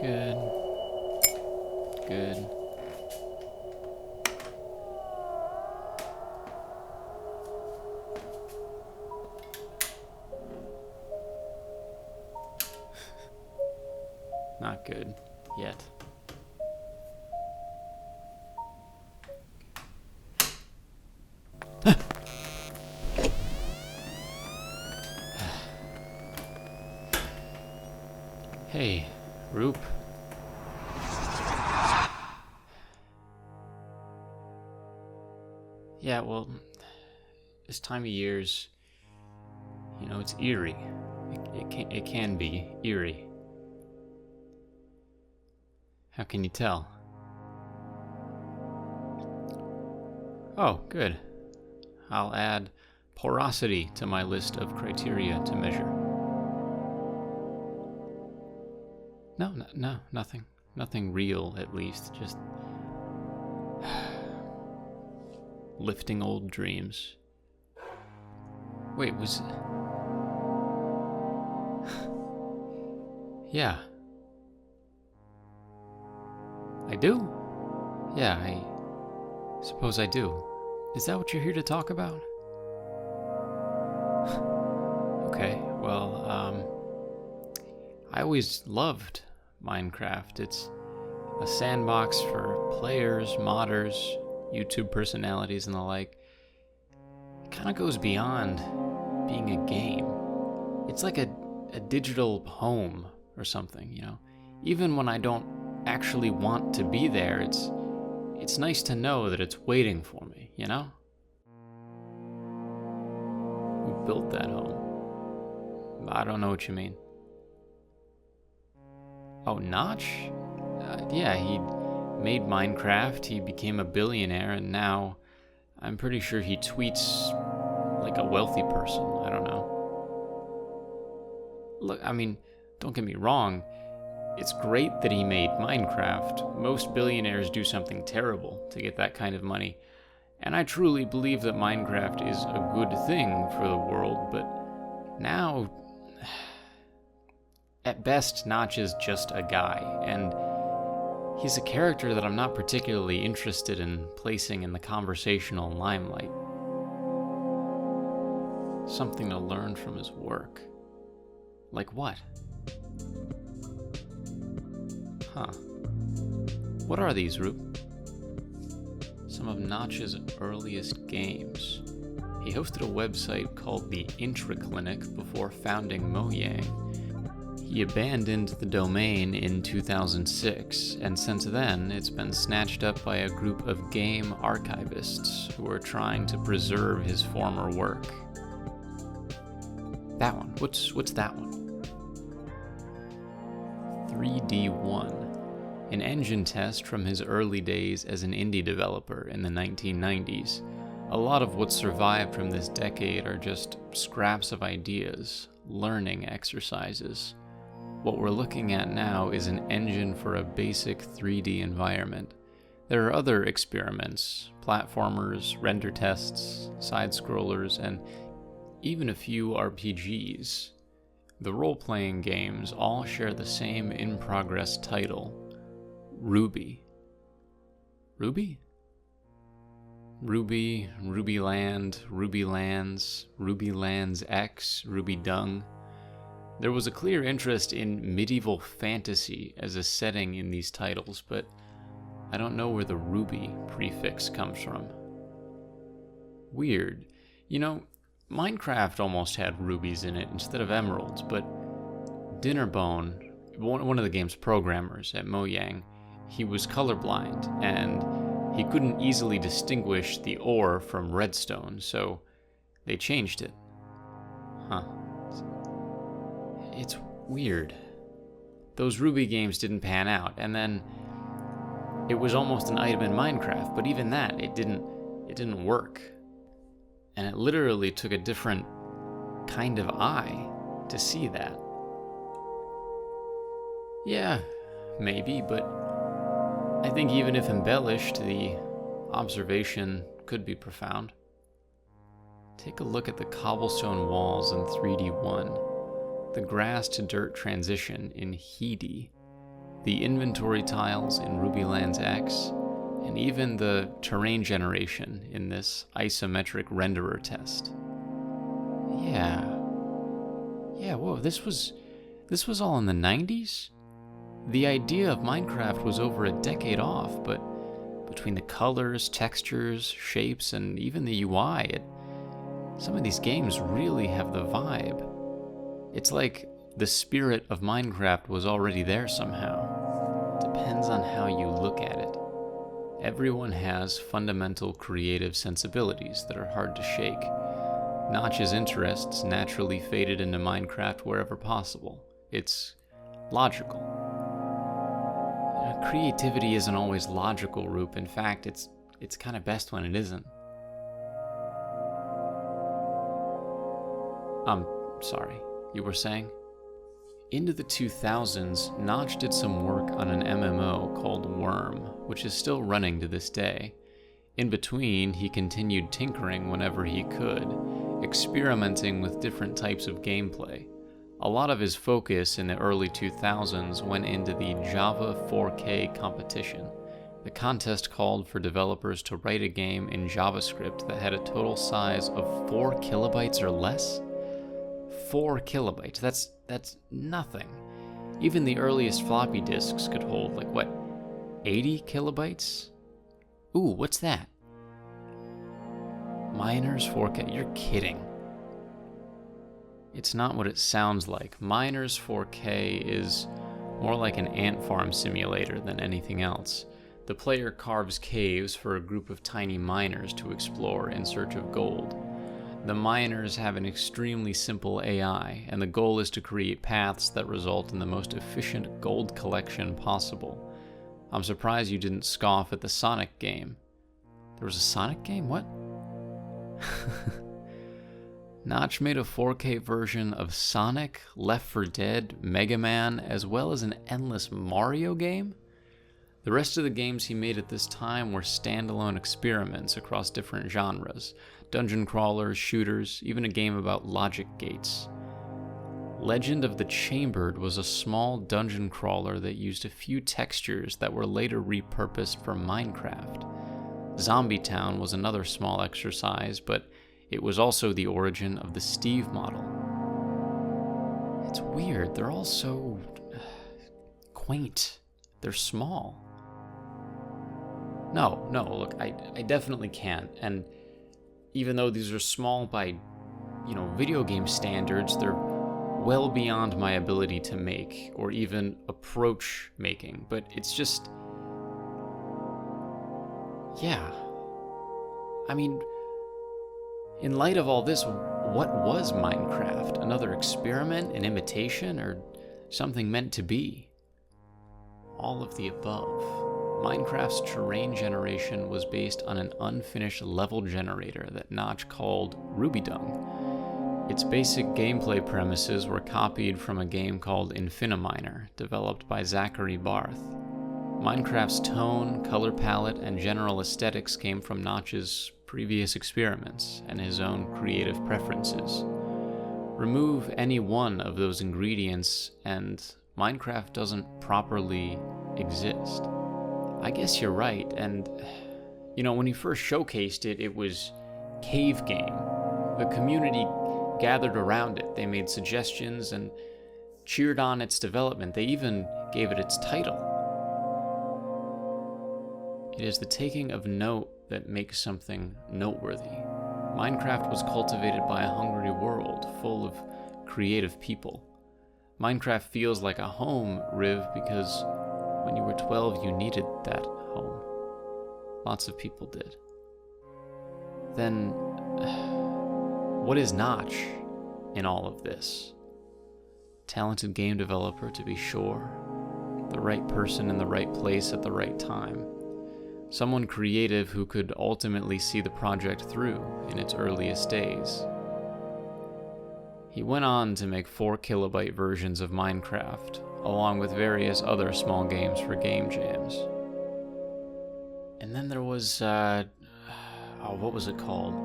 Good. Good. Not good. Yet. Hey, Roop. Yeah, well, this time of year's, it's eerie. It can be eerie. How can you tell? Oh, good. I'll add porosity to my list of criteria to measure. No, nothing. Nothing real, at least. Just lifting old dreams. Wait, was... Yeah. I do? Yeah, I suppose I do. Is that what you're here to talk about? Okay, well, I always loved Minecraft. It's a sandbox for players, modders, YouTube personalities, and the like. It kind of goes beyond being a game. It's like a digital home or something, Even when I don't actually want to be there, it's nice to know that it's waiting for me, Who built that home? I don't know what you mean. Oh, Notch? Yeah, he made Minecraft, he became a billionaire, and now I'm pretty sure he tweets like a wealthy person. I don't know. Look, don't get me wrong, it's great that he made Minecraft. Most billionaires do something terrible to get that kind of money, and I truly believe that Minecraft is a good thing for the world, but now... At best, Notch is just a guy, and he's a character that I'm not particularly interested in placing in the conversational limelight. Something to learn from his work. Like what? Huh. What are these, Roop? Some of Notch's earliest games. He hosted a website called the Intraclinic before founding Mojang. He abandoned the domain in 2006, and since then it's been snatched up by a group of game archivists who are trying to preserve his former work. That one. What's that one? 3D1, an engine test from his early days as an indie developer in the 1990s. A lot of what survived from this decade are just scraps of ideas, learning exercises. What we're looking at now is an engine for a basic 3D environment. There are other experiments, platformers, render tests, side-scrollers, and even a few RPGs. The role-playing games all share the same in-progress title, Ruby. Ruby? Ruby, Rubyland, Rubylands, Rubylands X, Ruby Dung. There was a clear interest in medieval fantasy as a setting in these titles, but I don't know where the Ruby prefix comes from. Weird. Minecraft almost had rubies in it instead of emeralds, but Dinnerbone, one of the game's programmers at Mojang, he was colorblind, and he couldn't easily distinguish the ore from redstone, so they changed it. Huh. It's weird. Those Ruby games didn't pan out, and then it was almost an item in Minecraft, but even that, it didn't work. And it literally took a different kind of eye to see that. Yeah, maybe, but I think even if embellished, the observation could be profound. Take a look at the cobblestone walls in 3D1, the grass to dirt transition in Heedy, the inventory tiles in Rubyland's X, and even the terrain generation in this isometric renderer test. Yeah, whoa, this was all in the 90s? The idea of Minecraft was over a decade off, but between the colors, textures, shapes, and even the UI, some of these games really have the vibe. It's like the spirit of Minecraft was already there somehow. Depends on how you look at it. Everyone has fundamental creative sensibilities that are hard to shake. Notch's interests naturally faded into Minecraft wherever possible. It's logical. Creativity isn't always logical, Roop. In fact, it's kind of best when it isn't. Sorry, you were saying? Into the 2000s, Notch did some work on an MMO called Worm, which is still running to this day. In between, he continued tinkering whenever he could, experimenting with different types of gameplay. A lot of his focus in the early 2000s went into the Java 4K competition. The contest called for developers to write a game in JavaScript that had a total size of 4 kilobytes or less. 4 kilobytes, that's nothing. Even the earliest floppy disks could hold, 80 kilobytes? Ooh, what's that? Miners 4K, you're kidding. It's not what it sounds like. Miners 4K is more like an ant farm simulator than anything else. The player carves caves for a group of tiny miners to explore in search of gold. The miners have an extremely simple AI, and the goal is to create paths that result in the most efficient gold collection possible. I'm surprised you didn't scoff at the Sonic game. There was a Sonic game? What? Notch made a 4K version of Sonic, Left 4 Dead, Mega Man, as well as an endless Mario game? The rest of the games he made at this time were standalone experiments across different genres. Dungeon crawlers, shooters, even a game about logic gates. Legend of the Chambered was a small dungeon crawler that used a few textures that were later repurposed for Minecraft. Zombie Town was another small exercise, but it was also the origin of the Steve model. It's weird, they're all so quaint. They're small. No, look, I definitely can't. And even though these are small by, video game standards, they're well beyond my ability to make, or even approach making. But it's just, yeah. I mean, in light of all this, what was Minecraft? Another experiment, an imitation, or something meant to be? All of the above. Minecraft's terrain generation was based on an unfinished level generator that Notch called RubyDung. Its basic gameplay premises were copied from a game called Infiniminer, developed by Zachary Barth. Minecraft's tone, color palette, and general aesthetics came from Notch's previous experiments and his own creative preferences. Remove any one of those ingredients and Minecraft doesn't properly exist. I guess you're right, and when he first showcased it, it was Cave Game. The community gathered around it. They made suggestions and cheered on its development. They even gave it its title. It is the taking of note that makes something noteworthy. Minecraft was cultivated by a hungry world full of creative people. Minecraft feels like a home, Riv, because when you were 12, you needed that home. Lots of people did. Then, what is Notch in all of this? Talented game developer, to be sure. The right person in the right place at the right time. Someone creative who could ultimately see the project through in its earliest days. He went on to make 4 kilobyte versions of Minecraft, along with various other small games for game jams. And then there was, what was it called?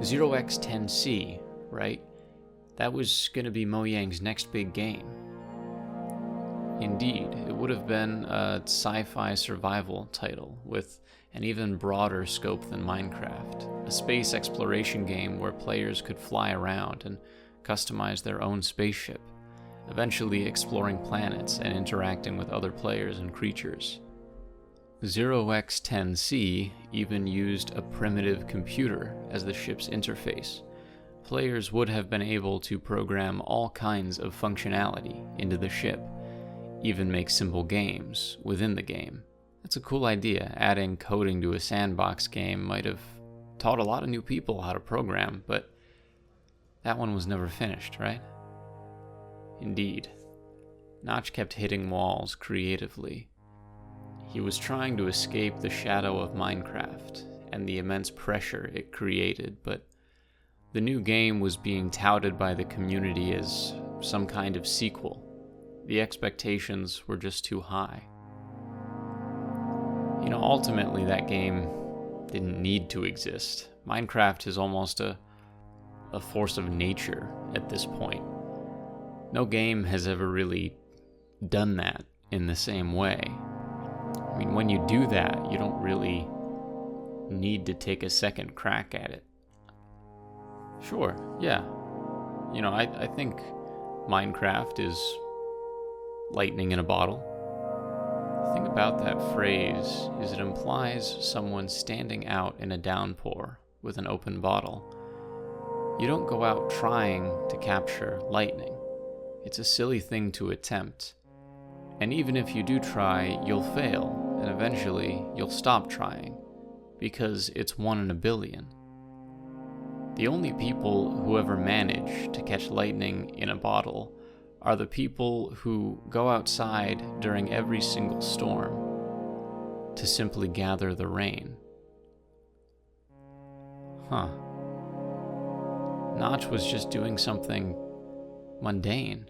0x10C, right? That was gonna be Mojang's next big game. Indeed, it would have been a sci-fi survival title with an even broader scope than Minecraft, a space exploration game where players could fly around and customize their own spaceship, eventually exploring planets and interacting with other players and creatures. 0x10C even used a primitive computer as the ship's interface. Players would have been able to program all kinds of functionality into the ship, even make simple games within the game. That's a cool idea. Adding coding to a sandbox game might have taught a lot of new people how to program, but that one was never finished, right? Indeed. Notch kept hitting walls creatively. He was trying to escape the shadow of Minecraft and the immense pressure it created, but the new game was being touted by the community as some kind of sequel. The expectations were just too high. Ultimately that game didn't need to exist. Minecraft is almost a force of nature at this point. No game has ever really done that in the same way. When you do that, you don't really need to take a second crack at it. Sure, yeah. I think Minecraft is lightning in a bottle. The thing about that phrase is it implies someone standing out in a downpour with an open bottle. You don't go out trying to capture lightning. It's a silly thing to attempt. And even if you do try, you'll fail, and eventually you'll stop trying, because it's 1 in a billion. The only people who ever manage to catch lightning in a bottle are the people who go outside during every single storm to simply gather the rain. Notch was just doing something mundane.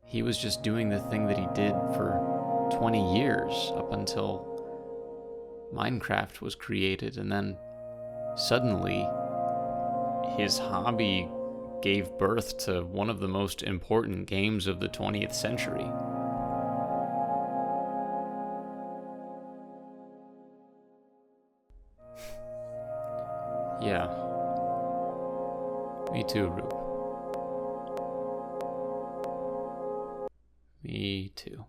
He was just doing the thing that he did for 20 years up until Minecraft was created, and then suddenly his hobby gave birth to one of the most important games of the 20th century. Yeah. Me too, Rube. Me too.